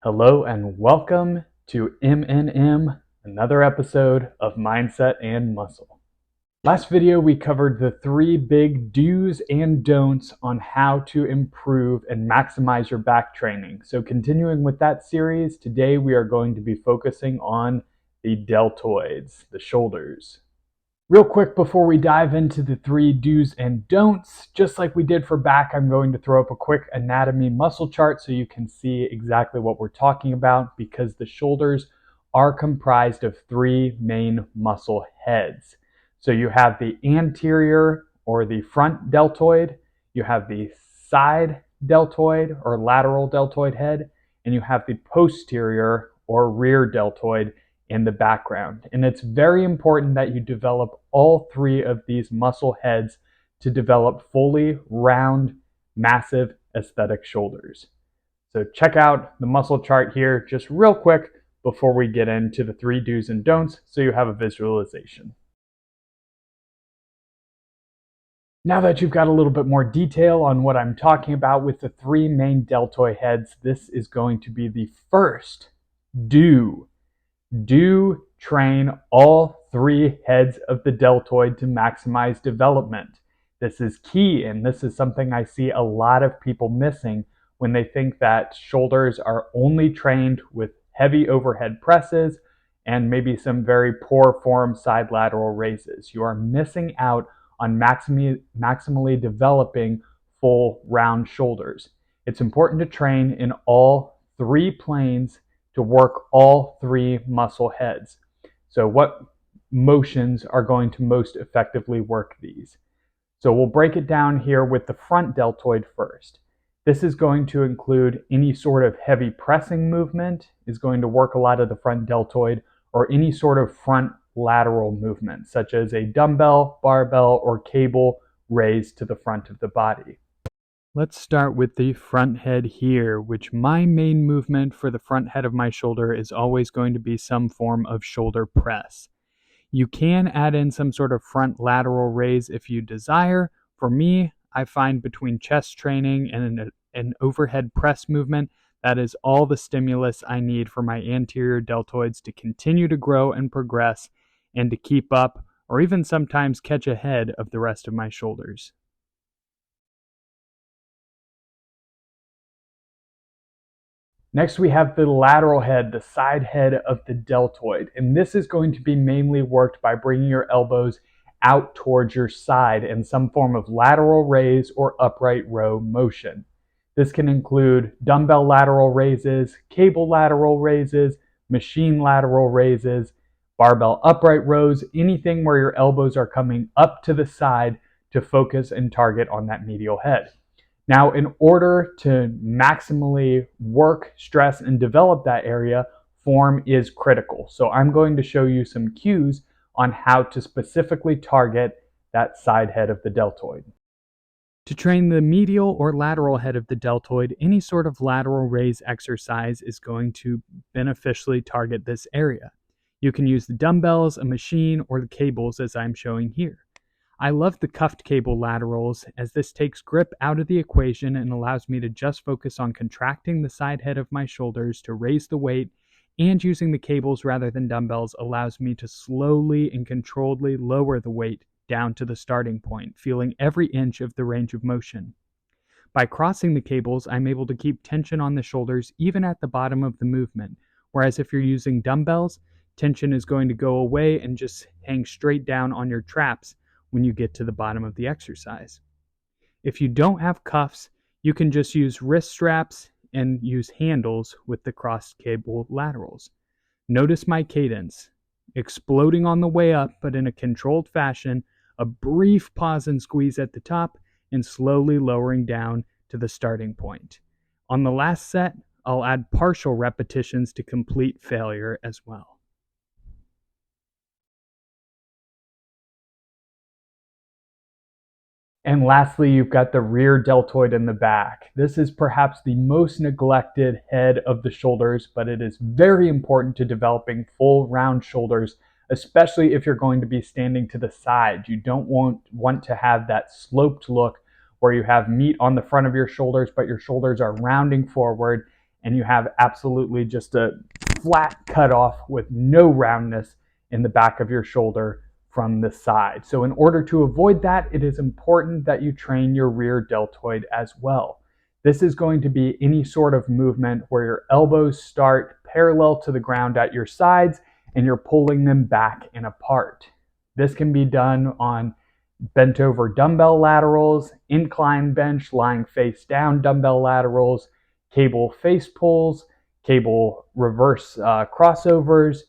Hello and welcome to MNM, another episode of Mindset and Muscle. Last video we covered the three big do's and don'ts on how to improve and maximize your back training. So continuing with that series, today we are going to be focusing on the deltoids, the shoulders. Real quick before we dive into the three do's and don'ts, just like we did for back, I'm going to throw up a quick anatomy muscle chart so you can see exactly what we're talking about, because the shoulders are comprised of three main muscle heads. So you have the anterior or the front deltoid, you have the side deltoid or lateral deltoid head, and you have the posterior or rear deltoid in the background. And it's very important that you develop all three of these muscle heads to develop fully round, massive, aesthetic shoulders. So check out the muscle chart here just real quick before we get into the three do's and don'ts so you have a visualization. Now that you've got a little bit more detail on what I'm talking about with the three main deltoid heads, this is going to be the first do. Do train all three heads of the deltoid to maximize development. This is key, and this is something I see a lot of people missing when they think that shoulders are only trained with heavy overhead presses and maybe some very poor form side lateral raises. You are missing out on maximally developing full round shoulders. It's important to train in all three planes to work all three muscle heads. So what motions are going to most effectively work these? So we'll break it down here with the front deltoid first. This is going to include any sort of heavy pressing movement is going to work a lot of the front deltoid, or any sort of front lateral movement, such as a dumbbell, barbell, or cable raised to the front of the body. Let's start with the front head here, which my main movement for the front head of my shoulder is always going to be some form of shoulder press. You can add in some sort of front lateral raise if you desire. For me, I find between chest training and an overhead press movement, that is all the stimulus I need for my anterior deltoids to continue to grow and progress and to keep up, or even sometimes catch ahead of the rest of my shoulders. Next, we have the lateral head, the side head of the deltoid. And this is going to be mainly worked by bringing your elbows out towards your side in some form of lateral raise or upright row motion. This can include dumbbell lateral raises, cable lateral raises, machine lateral raises, barbell upright rows, anything where your elbows are coming up to the side to focus and target on that medial head. Now, in order to maximally work, stress, and develop that area, form is critical. So I'm going to show you some cues on how to specifically target that side head of the deltoid. To train the medial or lateral head of the deltoid, any sort of lateral raise exercise is going to beneficially target this area. You can use the dumbbells, a machine, or the cables as I'm showing here. I love the cuffed cable laterals, as this takes grip out of the equation and allows me to just focus on contracting the side head of my shoulders to raise the weight, and using the cables rather than dumbbells allows me to slowly and controlledly lower the weight down to the starting point, feeling every inch of the range of motion. By crossing the cables, I'm able to keep tension on the shoulders even at the bottom of the movement, whereas if you're using dumbbells, tension is going to go away and just hang straight down on your traps when you get to the bottom of the exercise. If you don't have cuffs, you can just use wrist straps and use handles with the crossed cable laterals. Notice my cadence, exploding on the way up, but in a controlled fashion, a brief pause and squeeze at the top, and slowly lowering down to the starting point. On the last set, I'll add partial repetitions to complete failure as well. And lastly, you've got the rear deltoid in the back. This is perhaps the most neglected head of the shoulders, but it is very important to developing full round shoulders, especially if you're going to be standing to the side. You don't want to have that sloped look where you have meat on the front of your shoulders, but your shoulders are rounding forward. and you have absolutely just a flat cutoff with no roundness in the back of your shoulder from the side. So in order to avoid that, it is important that you train your rear deltoid as well. This is going to be any sort of movement where your elbows start parallel to the ground at your sides and you're pulling them back and apart. This can be done on bent over dumbbell laterals, incline bench, lying face down dumbbell laterals, cable face pulls, cable reverse crossovers,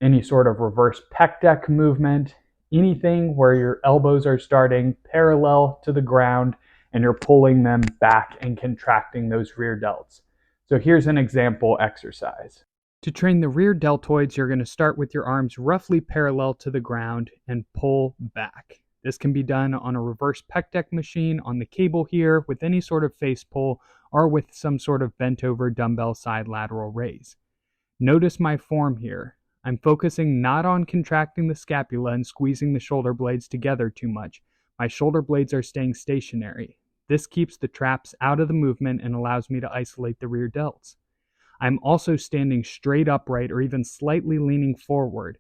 any sort of reverse pec deck movement, anything where your elbows are starting parallel to the ground and you're pulling them back and contracting those rear delts. So here's an example exercise. To train the rear deltoids, you're going to start with your arms roughly parallel to the ground and pull back. This can be done on a reverse pec deck machine on the cable here with any sort of face pull or with some sort of bent over dumbbell side lateral raise. Notice my form here. I'm focusing not on contracting the scapula and squeezing the shoulder blades together too much. My shoulder blades are staying stationary. This keeps the traps out of the movement and allows me to isolate the rear delts. I'm also standing straight upright or even slightly leaning forward,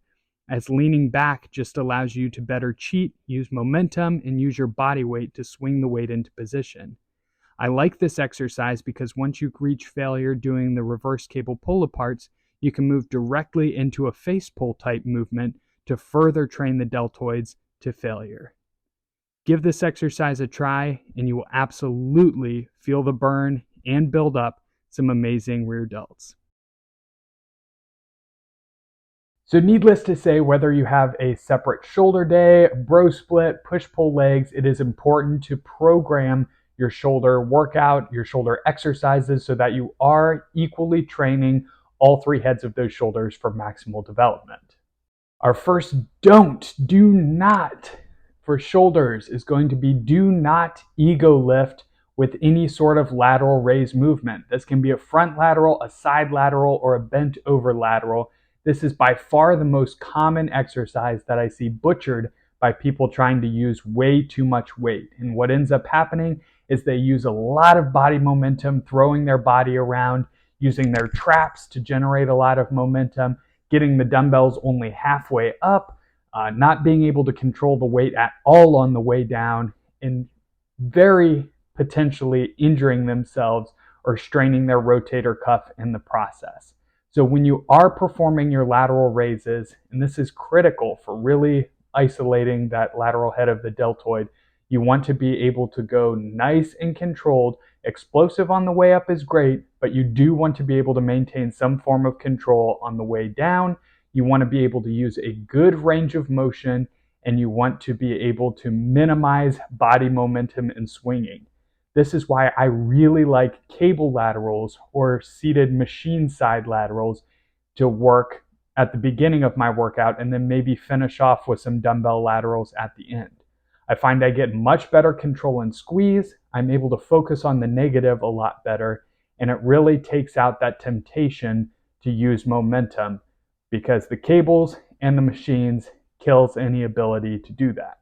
as leaning back just allows you to better cheat, use momentum, and use your body weight to swing the weight into position. I like this exercise because once you reach failure doing the reverse cable pull aparts, you can move directly into a face pull type movement to further train the deltoids to failure. Give this exercise a try and you will absolutely feel the burn and build up some amazing rear delts. So needless to say, whether you have a separate shoulder day, bro split, push-pull legs, it is important to program your shoulder workout, your shoulder exercises so that you are equally training all three heads of those shoulders for maximal development. Our first do not for shoulders is going to be do not ego lift with any sort of lateral raise movement. This can be a front lateral, a side lateral, or a bent over lateral. This is by far the most common exercise that I see butchered by people trying to use way too much weight. And what ends up happening is they use a lot of body momentum, throwing their body around, using their traps to generate a lot of momentum, getting the dumbbells only halfway up, not being able to control the weight at all on the way down, and very potentially injuring themselves or straining their rotator cuff in the process. So when you are performing your lateral raises, and this is critical for really isolating that lateral head of the deltoid, you want to be able to go nice and controlled. Explosive on the way up is great, but you do want to be able to maintain some form of control on the way down. You want to be able to use a good range of motion, and you want to be able to minimize body momentum and swinging. This is why I really like cable laterals or seated machine side laterals to work at the beginning of my workout and then maybe finish off with some dumbbell laterals at the end. I find I get much better control and squeeze. I'm able to focus on the negative a lot better, and it really takes out that temptation to use momentum because the cables and the machines kills any ability to do that.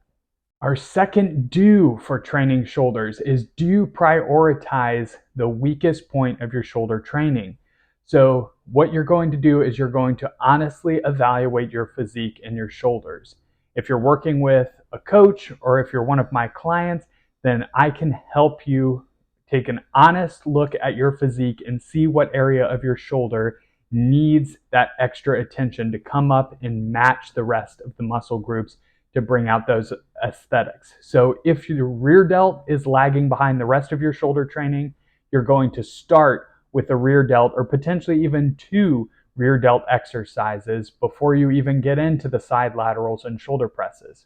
Our second do for training shoulders is do prioritize the weakest point of your shoulder training. So what you're going to do is you're going to honestly evaluate your physique and your shoulders. If you're working with a coach or if you're one of my clients, then I can help you take an honest look at your physique and see what area of your shoulder needs that extra attention to come up and match the rest of the muscle groups to bring out those aesthetics. So if your rear delt is lagging behind the rest of your shoulder training, you're going to start with the rear delt or potentially even 2 rear delt exercises before you even get into the side laterals and shoulder presses.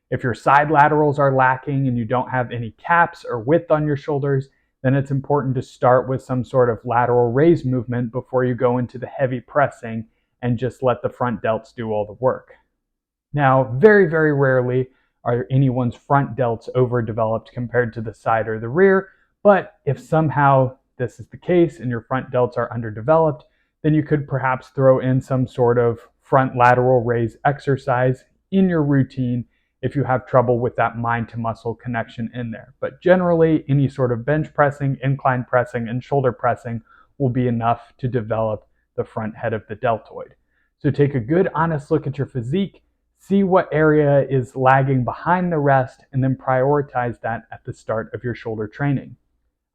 If your side laterals are lacking and you don't have any caps or width on your shoulders, then it's important to start with some sort of lateral raise movement before you go into the heavy pressing and just let the front delts do all the work. Now, very, very rarely are anyone's front delts overdeveloped compared to the side or the rear, but if somehow this is the case and your front delts are underdeveloped, then you could perhaps throw in some sort of front lateral raise exercise in your routine if you have trouble with that mind to muscle connection in there. But generally, any sort of bench pressing, incline pressing, and shoulder pressing will be enough to develop the front head of the deltoid. So take a good honest look at your physique, see what area is lagging behind the rest, and then prioritize that at the start of your shoulder training.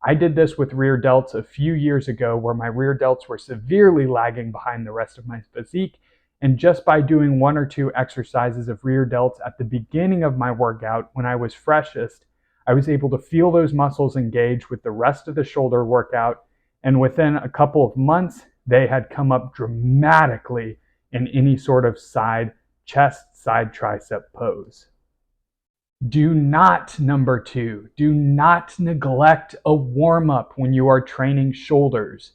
I did this with rear delts a few years ago where my rear delts were severely lagging behind the rest of my physique. And just by doing 1 or 2 exercises of rear delts at the beginning of my workout when I was freshest, I was able to feel those muscles engage with the rest of the shoulder workout. And within a couple of months, they had come up dramatically in any sort of side chest, side tricep pose. Do not, number 2, do not neglect a warm-up when you are training shoulders.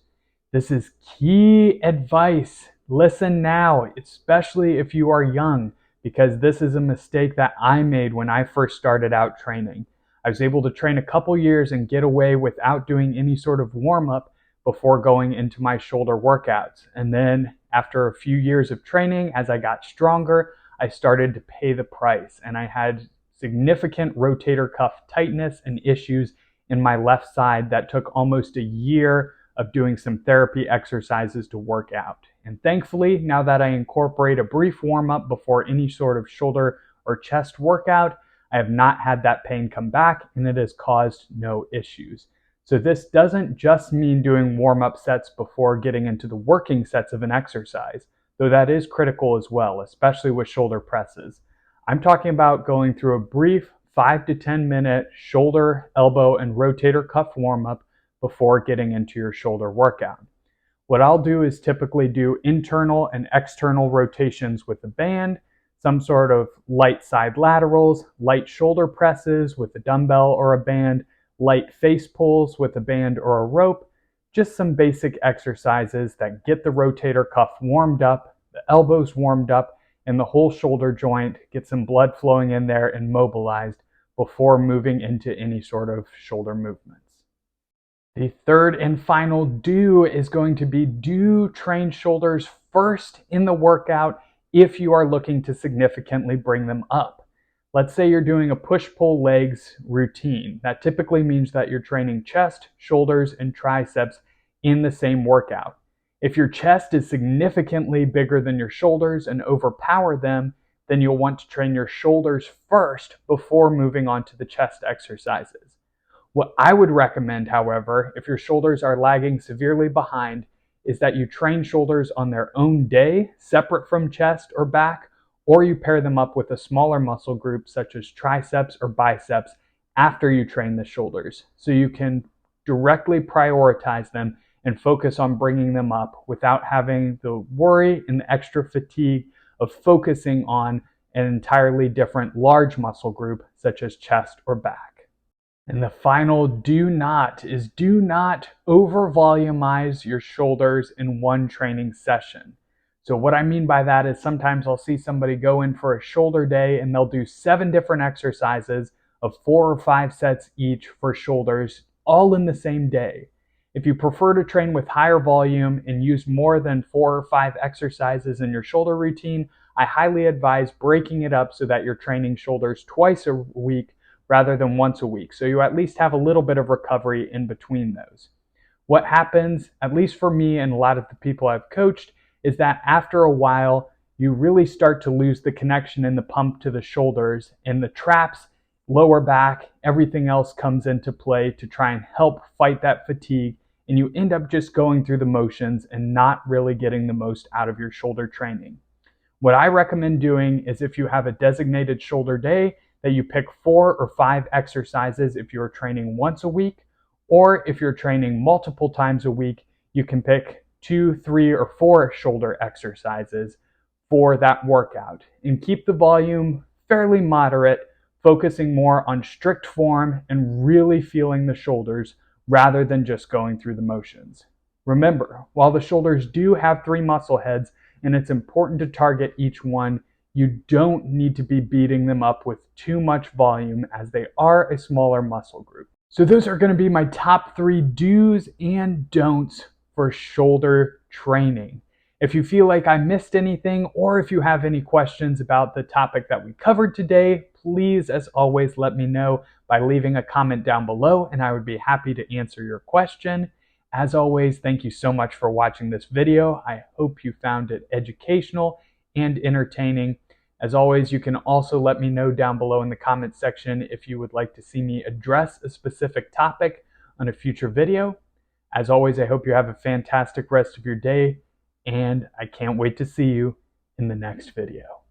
This is key advice. Listen now, especially if you are young, because this is a mistake that I made when I first started out training. I was able to train a couple years and get away without doing any sort of warm-up before going into my shoulder workouts. And then after a few years of training, as I got stronger, I started to pay the price, and I had significant rotator cuff tightness and issues in my left side that took almost a year of doing some therapy exercises to work out. And thankfully, now that I incorporate a brief warm-up before any sort of shoulder or chest workout, I have not had that pain come back, and it has caused no issues. So this doesn't just mean doing warm-up sets before getting into the working sets of an exercise, though that is critical as well, especially with shoulder presses. I'm talking about going through a brief 5 to 10 minute shoulder, elbow, and rotator cuff warm-up before getting into your shoulder workout. What I'll do is typically do internal and external rotations with a band, some sort of light side laterals, light shoulder presses with a dumbbell or a band, light face pulls with a band or a rope, just some basic exercises that get the rotator cuff warmed up, the elbows warmed up, and the whole shoulder joint, get some blood flowing in there and mobilized before moving into any sort of shoulder movements. The third and final do is going to be do train shoulders first in the workout if you are looking to significantly bring them up. Let's say you're doing a push-pull legs routine. That typically means that you're training chest, shoulders, and triceps in the same workout. If your chest is significantly bigger than your shoulders and overpower them, then you'll want to train your shoulders first before moving on to the chest exercises. What I would recommend, however, if your shoulders are lagging severely behind, is that you train shoulders on their own day, separate from chest or back, or you pair them up with a smaller muscle group such as triceps or biceps after you train the shoulders, so you can directly prioritize them and focus on bringing them up without having the worry and the extra fatigue of focusing on an entirely different large muscle group such as chest or back. And the final do not is do not over volumize your shoulders in one training session. So what I mean by that is sometimes I'll see somebody go in for a shoulder day and they'll do 7 different exercises of 4 or 5 sets each for shoulders all in the same day. If you prefer to train with higher volume and use more than 4 or 5 exercises in your shoulder routine, I highly advise breaking it up so that you're training shoulders twice a week rather than once a week, so you at least have a little bit of recovery in between those. What happens, at least for me and a lot of the people I've coached, is that after a while, you really start to lose the connection in the pump to the shoulders, and the traps, lower back, everything else comes into play to try and help fight that fatigue, and you end up just going through the motions and not really getting the most out of your shoulder training. What I recommend doing is if you have a designated shoulder day, that you pick 4 or 5 exercises if you're training once a week, or if you're training multiple times a week, you can pick 2, 3, or 4 shoulder exercises for that workout. And keep the volume fairly moderate, focusing more on strict form and really feeling the shoulders rather than just going through the motions. Remember, while the shoulders do have 3 muscle heads and it's important to target each one, you don't need to be beating them up with too much volume as they are a smaller muscle group. So those are going to be my top 3 do's and don'ts for shoulder training. If you feel like I missed anything, or if you have any questions about the topic that we covered today, please, as always, let me know by leaving a comment down below, and I would be happy to answer your question. As always, thank you so much for watching this video. I hope you found it educational and entertaining. As always, you can also let me know down below in the comments section if you would like to see me address a specific topic on a future video. As always, I hope you have a fantastic rest of your day, and I can't wait to see you in the next video.